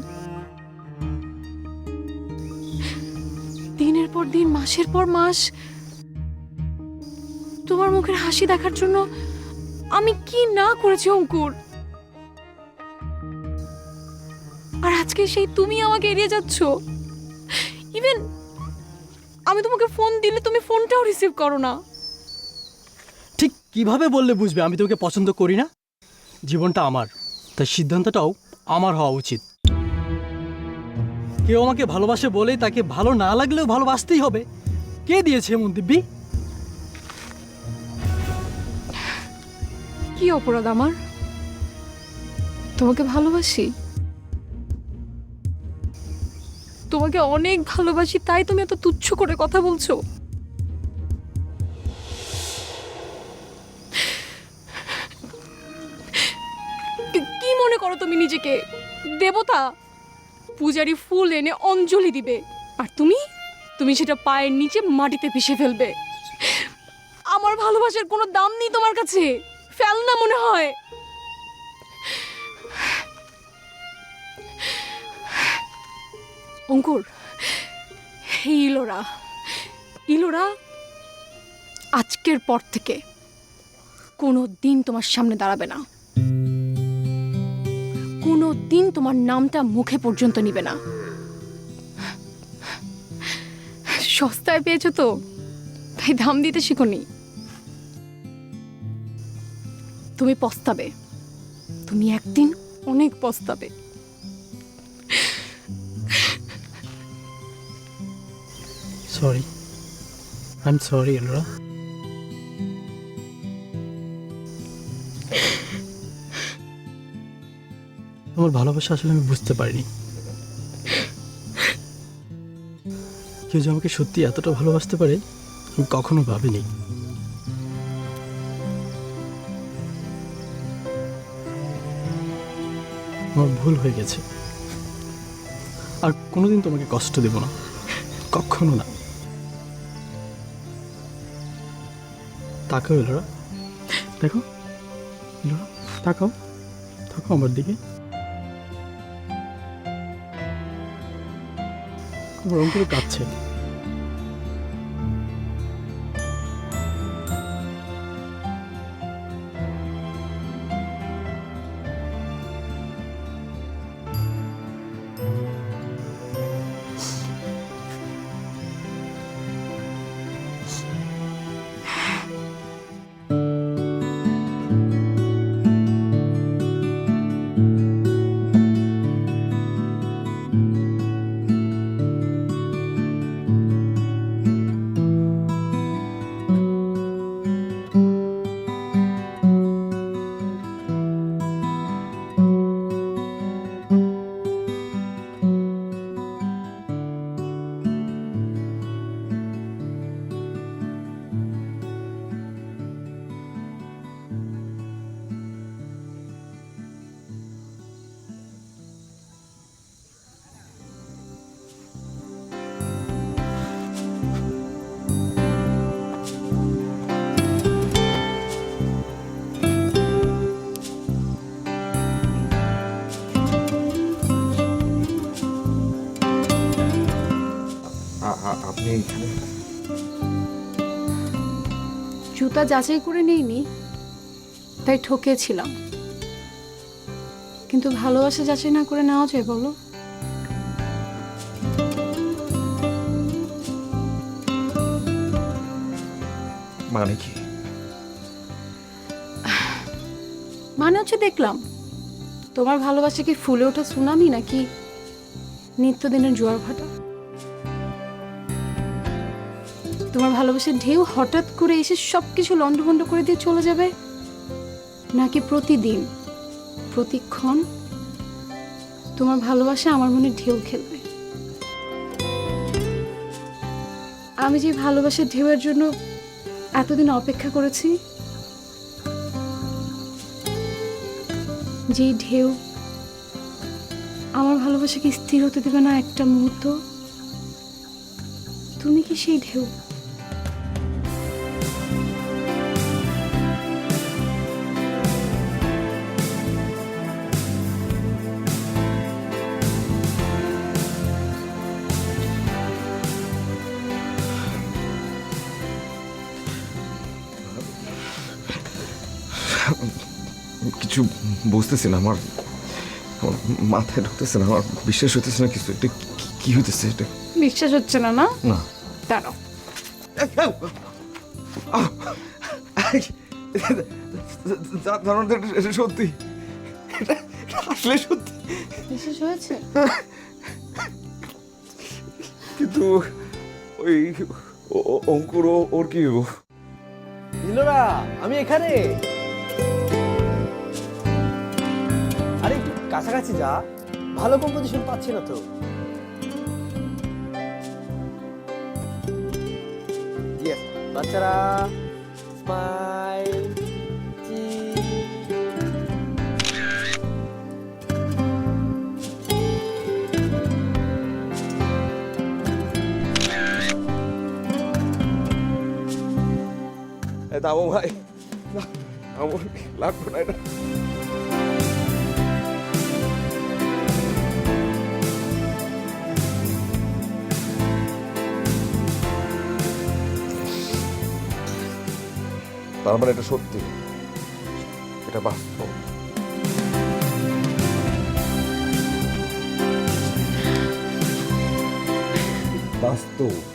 দিনের পর দিন, মাসের পর মাস তোমার মুখের হাসি দেখার জন্য আমি কি না করেছি অঙ্কুর। আর আজকে সেই তুমি আমাকে এড়িয়ে যাচ্ছ। ইভেন আমি তোমাকে ফোন দিলে তুমি ফোনটাও রিসিভ করো না। ঠিক কিভাবে বললে বুঝবে আমি তোকে পছন্দ করি না? জীবনটা আমার, তাই সিদ্ধান্তটাও আমার হওয়া উচিত। কেউ আমাকে ভালোবাসে বলেই তাকে ভালো না লাগলেও ভালোবাসতেই হবে? কে দিয়েছে এমন দিব্যি? কি অপরাধ আমার? তোমাকে ভালোবাসি, তোমাকে অনেক ভালোবাসি, তাই তুমি এত তুচ্ছ করে কথা বলছো? কি মনে করো তুমি নিজেকে? দেবতা? পূজারি ফুল এনে অঞ্জলি দিবে আর তুমি সেটা পায়ের নিচে মাটিতে পিষে ফেলবে। আমার ভালোবাসার কোনো দাম নেই তোমার কাছে? ফেল না মনে হয়? অঙ্কুর, ইলোরা আজকের পর থেকে কোনো দিন তোমার সামনে দাঁড়াবে না, কোনো দিন তোমার নামটা মুখে পর্যন্ত নিবে না। সস্তায় পেয়েছো তো, তাই দাম দিতে শিখোনি। তুমি পস্তাবে, তুমি একদিন অনেক পস্তাবে। Sorry, I am sorry Ilora. আমার ভালোবাসা আসলে আমি বুঝতে পারিনি। কেউ যে আমাকে সত্যি এতটা ভালোবাসতে পারে আমি কখনো ভাবিনি। আমার ভুল হয়ে গেছে, আর কোনোদিন তোমাকে কষ্ট দেব না, কখনো না। তাকাও ইলোরা, দেখো ইলোরা, তাকাও তাকাও আমার দিকে। আমার অঙ্কুর কাঁদছে। আপনি এখানে? জুতা যাচাই করে নেইনি, তাই ঠকেছিলাম। কিন্তু ভালোবাসা যাচাই না করে নেওয়া যায় বলো? মানে কি? মানে হচ্ছে দেখলাম তোমার ভালোবাসা কি ফুলে ওঠা সুনামি নাকি নিত্যদিনের জোয়ার ভাটা? তোমার ভালোবাসার ঢেউ হঠাৎ করে এসে সবকিছু লন্ডভন্ড করে দিয়ে চলে যাবে, নাকি প্রতিদিন প্রতিক্ষণ তোমার ভালোবাসা আমার মনে ঢেউ খেলবে? আমি যে ভালোবাসার ঢেউয়ের জন্য এতদিন অপেক্ষা করেছি, যে ঢেউ আমার ভালোবাসাকে স্থির হতে দেবে না একটা মুহূর্ত, তুমি কি সেই ঢেউ? কিছু বুঝতেছি না, আমার মাথায় ঢুকতেছে না, আমার বিশ্বাস হইতেছে না কিছু। এটা কি হইতেছে? এটা বিশ্বাস হচ্ছে না? না না, দাঁড়াও। সত্যি, আসলে সত্যি বিশ্বাস হয়েছে? কিন্তু ওই অঙ্কুর ওর কি হইব? নীলরা আমি এখানে। আরে একটু কাছাকাছি যা, ভালো কম্পোজিশন পাচ্ছি না তো। ইয়েস বাচ্চারা, স্মাইল। দামো ভাই, আমার লাগবে না এটা। তার মানে এটা সত্যি, এটা বাস্তব। বাস্তব।